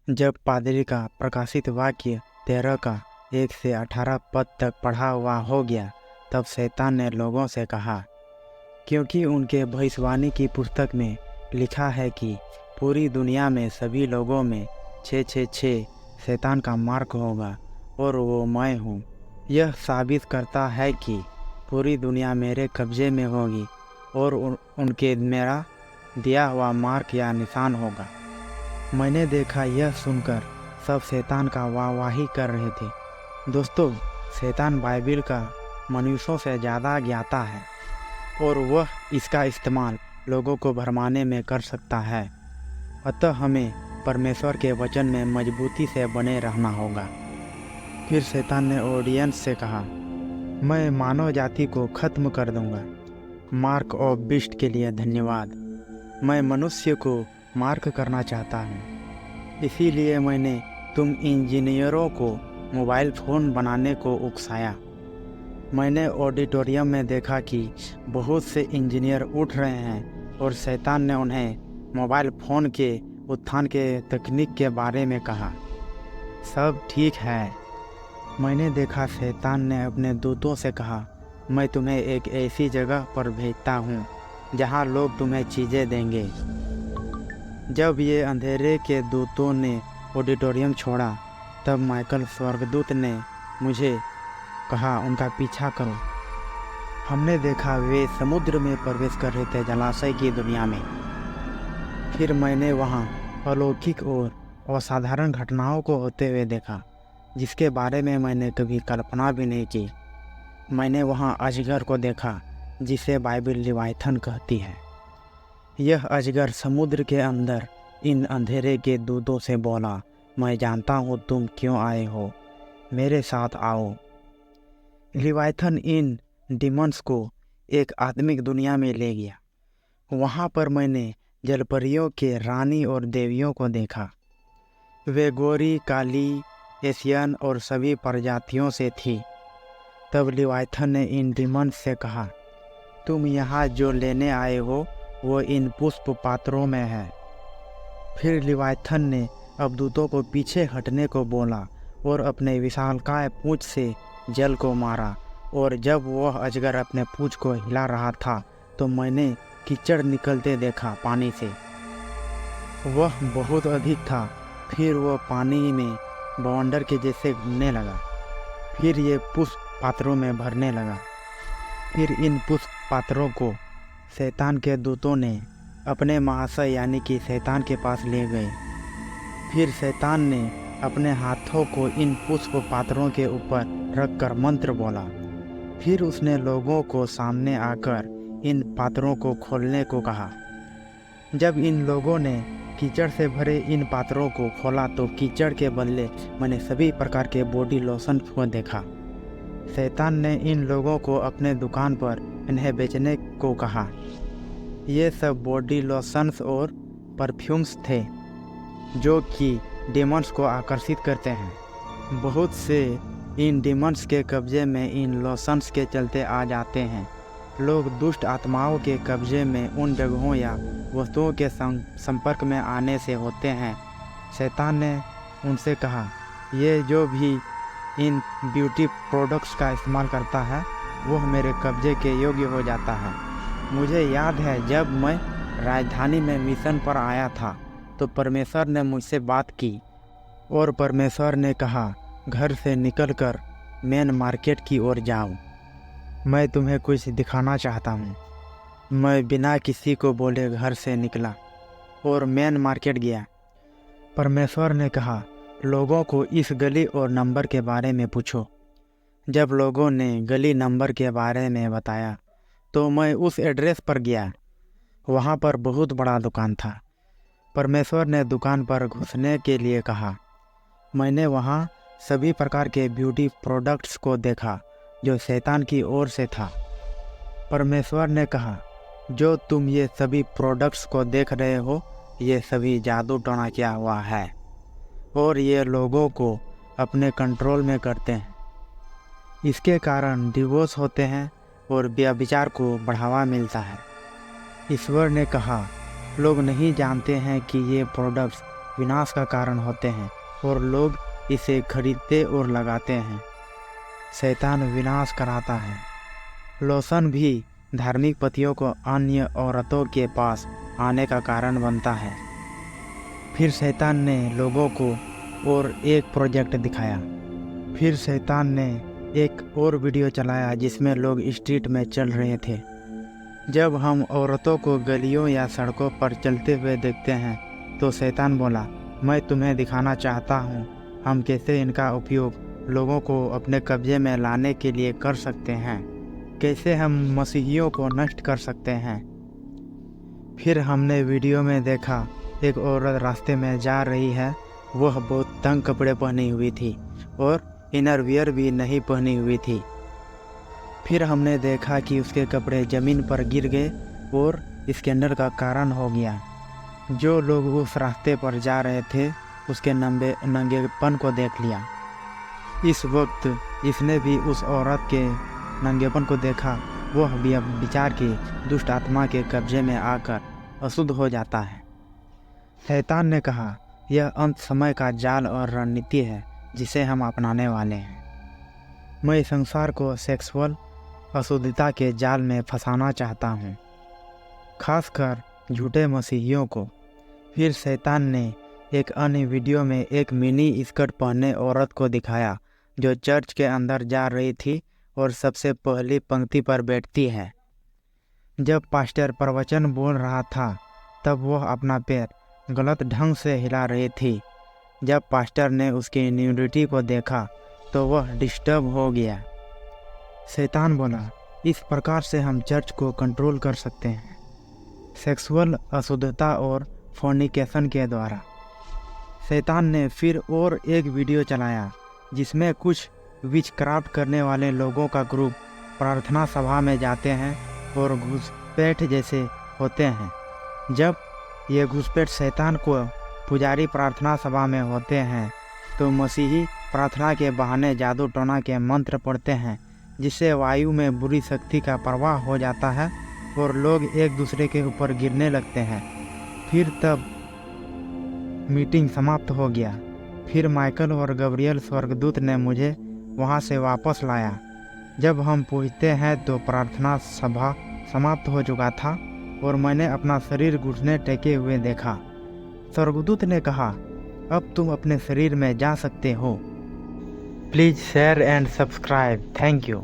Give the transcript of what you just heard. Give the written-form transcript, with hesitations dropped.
जब पादरी का प्रकाशित वाक्य 13 का 1 से 18 पद तक पढ़ा हुआ हो गया, तब शैतान ने लोगों से कहा, क्योंकि उनके भविष्यवाणी की पुस्तक में लिखा है कि पूरी दुनिया में सभी लोगों में 666 शैतान का मार्ग होगा और वो मैं हूँ। यह साबित करता है कि पूरी दुनिया मेरे कब्जे में होगी और उनके मेरा दिया हुआ मार्ग या निशान होगा। मैंने देखा, यह सुनकर सब शैतान का वाहवाही कर रहे थे। दोस्तों, शैतान बाइबिल का मनुष्यों से ज़्यादा ज्ञाता है और वह इसका इस्तेमाल लोगों को भरमाने में कर सकता है। अतः हमें परमेश्वर के वचन में मजबूती से बने रहना होगा। फिर शैतान ने ऑडियंस से कहा, मैं मानव जाति को ख़त्म कर दूंगा। मार्क ऑफ बीस्ट के लिए धन्यवाद। मैं मनुष्य को मार्क करना चाहता हूँ। इसीलिए मैंने तुम इंजीनियरों को मोबाइल फ़ोन बनाने को उकसाया। मैंने ऑडिटोरियम में देखा कि बहुत से इंजीनियर उठ रहे हैं और शैतान ने उन्हें मोबाइल फ़ोन के उत्थान के तकनीक के बारे में कहा। सब ठीक है। मैंने देखा, शैतान ने अपने दूतों से कहा, मैं तुम्हें एक ऐसी जगह पर भेजता हूँ जहाँ लोग तुम्हें चीज़ें देंगे। जब ये अंधेरे के दूतों ने ऑडिटोरियम छोड़ा, तब माइकल स्वर्गदूत ने मुझे कहा, उनका पीछा करो। हमने देखा वे समुद्र में प्रवेश कर रहे थे, जलाशय की दुनिया में। फिर मैंने वहाँ अलौकिक और असाधारण घटनाओं को होते हुए देखा, जिसके बारे में मैंने कभी कल्पना भी नहीं की। मैंने वहाँ अजगर को देखा, जिसे बाइबिल लिवायथन कहती है। यह अजगर समुद्र के अंदर इन अंधेरे के दूतों से बोला, मैं जानता हूँ तुम क्यों आए हो, मेरे साथ आओ। लिवायथन इन डिमंस को एक आत्मिक दुनिया में ले गया। वहाँ पर मैंने जलपरियों के रानी और देवियों को देखा। वे गोरी, काली, एशियन और सभी प्रजातियों से थी। तब लिवायथन ने इन डिमंस से कहा, तुम यहाँ जो लेने आए हो वो इन पुष्प पात्रों में है। फिर लिवायथन ने अबदूतों को पीछे हटने को बोला और अपने विशालकाय पूंछ से जल को मारा। और जब वह अजगर अपने पूंछ को हिला रहा था, तो मैंने कीचड़ निकलते देखा पानी से। वह बहुत अधिक था। फिर वह पानी में बवंडर के जैसे घूमने लगा। फिर ये पुष्प पात्रों में भरने लगा। फिर इन पुष्प पात्रों को शैतान के दूतों ने अपने महाशय यानी कि शैतान के पास ले गए। फिर शैतान ने अपने हाथों को इन पुष्प पात्रों के ऊपर रखकर मंत्र बोला। फिर उसने लोगों को सामने आकर इन पात्रों को खोलने को कहा। जब इन लोगों ने कीचड़ से भरे इन पात्रों को खोला, तो कीचड़ के बदले मैंने सभी प्रकार के बॉडी लोशन को देखा। शैतान ने इन लोगों को अपने दुकान पर इन्हें बेचने को कहा। ये सब बॉडी लोशंस और परफ्यूम्स थे जो कि डेमंस को आकर्षित करते हैं। बहुत से इन डेमंस के कब्जे में इन लोशंस के चलते आ जाते हैं। लोग दुष्ट आत्माओं के कब्जे में उन जगहों या वस्तुओं के संपर्क में आने से होते हैं। शैतान ने उनसे कहा, ये जो भी इन ब्यूटी प्रोडक्ट्स का इस्तेमाल करता है, वह मेरे कब्जे के योग्य हो जाता है। मुझे याद है, जब मैं राजधानी में मिशन पर आया था, तो परमेश्वर ने मुझसे बात की और परमेश्वर ने कहा, घर से निकलकर मेन मार्केट की ओर जाओ। मैं तुम्हें कुछ दिखाना चाहता हूँ। मैं बिना किसी को बोले घर से निकला और मेन मार्केट गया। परमेश्वर ने कहा, लोगों को इस गली और नंबर के बारे में पूछो। जब लोगों ने गली नंबर के बारे में बताया, तो मैं उस एड्रेस पर गया। वहाँ पर बहुत बड़ा दुकान था। परमेश्वर ने दुकान पर घुसने के लिए कहा। मैंने वहाँ सभी प्रकार के ब्यूटी प्रोडक्ट्स को देखा जो शैतान की ओर से था। परमेश्वर ने कहा, जो तुम ये सभी प्रोडक्ट्स को देख रहे हो, ये सभी जादू टोना किया हुआ है और ये लोगों को अपने कंट्रोल में करते हैं। इसके कारण डिवोर्स होते हैं और व्यभिचार को बढ़ावा मिलता है। ईश्वर ने कहा, लोग नहीं जानते हैं कि ये प्रोडक्ट्स विनाश का कारण होते हैं और लोग इसे खरीदते और लगाते हैं। शैतान विनाश कराता है। लोशन भी धार्मिक पतियों को अन्य औरतों के पास आने का कारण बनता है। फिर शैतान ने लोगों को और एक प्रोजेक्ट दिखाया। फिर शैतान ने एक और वीडियो चलाया जिसमें लोग स्ट्रीट में चल रहे थे। जब हम औरतों को गलियों या सड़कों पर चलते हुए देखते हैं तो शैतान बोला, मैं तुम्हें दिखाना चाहता हूँ हम कैसे इनका उपयोग लोगों को अपने कब्जे में लाने के लिए कर सकते हैं, कैसे हम मसीहियों को नष्ट कर सकते हैं। फिर हमने वीडियो में देखा एक औरत रास्ते में जा रही है। वह बहुत तंग कपड़े पहनी हुई थी और इनर वियर भी नहीं पहनी हुई थी। फिर हमने देखा कि उसके कपड़े ज़मीन पर गिर गए और स्कैंडल का कारण हो गया। जो लोग उस रास्ते पर जा रहे थे उसके नंगेपन को देख लिया। इस वक्त इसने भी उस औरत के नंगेपन को देखा। वह भी अब विचार की दुष्ट आत्मा के कब्जे में आकर अशुद्ध हो जाता है। शैतान ने कहा, यह अंत समय का जाल और रणनीति है जिसे हम अपनाने वाले हैं। मैं संसार को सेक्सुअल अशुद्धता के जाल में फंसाना चाहता हूँ, खासकर झूठे मसीहियों को। फिर शैतान ने एक अन्य वीडियो में एक मिनी स्कर्ट पहने औरत को दिखाया जो चर्च के अंदर जा रही थी और सबसे पहली पंक्ति पर बैठती है। जब पास्टर प्रवचन बोल रहा था तब वह अपना पैर गलत ढंग से हिला रही थी। जब पास्टर ने उसकी न्यूडिटी को देखा तो वह डिस्टर्ब हो गया। शैतान बोला, इस प्रकार से हम चर्च को कंट्रोल कर सकते हैं, सेक्सुअल अशुद्धता और फोर्निकेशन के द्वारा। शैतान ने फिर और एक वीडियो चलाया जिसमें कुछ विचक्राफ्ट करने वाले लोगों का ग्रुप प्रार्थना सभा में जाते हैं और घुसपैठ जैसे होते हैं। जब ये घुसपैठ शैतान को पुजारी प्रार्थना सभा में होते हैं तो मसीही प्रार्थना के बहाने जादू टोना के मंत्र पढ़ते हैं जिससे वायु में बुरी शक्ति का प्रवाह हो जाता है और लोग एक दूसरे के ऊपर गिरने लगते हैं। फिर तब मीटिंग समाप्त हो गया। फिर माइकल और गब्रियल स्वर्गदूत ने मुझे वहां से वापस लाया। जब हम पहुंचते हैं तो प्रार्थना सभा समाप्त हो चुका था और मैंने अपना शरीर घुटने टेके हुए देखा। स्वर्गदूत ने कहा, अब तुम अपने शरीर में जा सकते हो। Please share and subscribe. Thank you.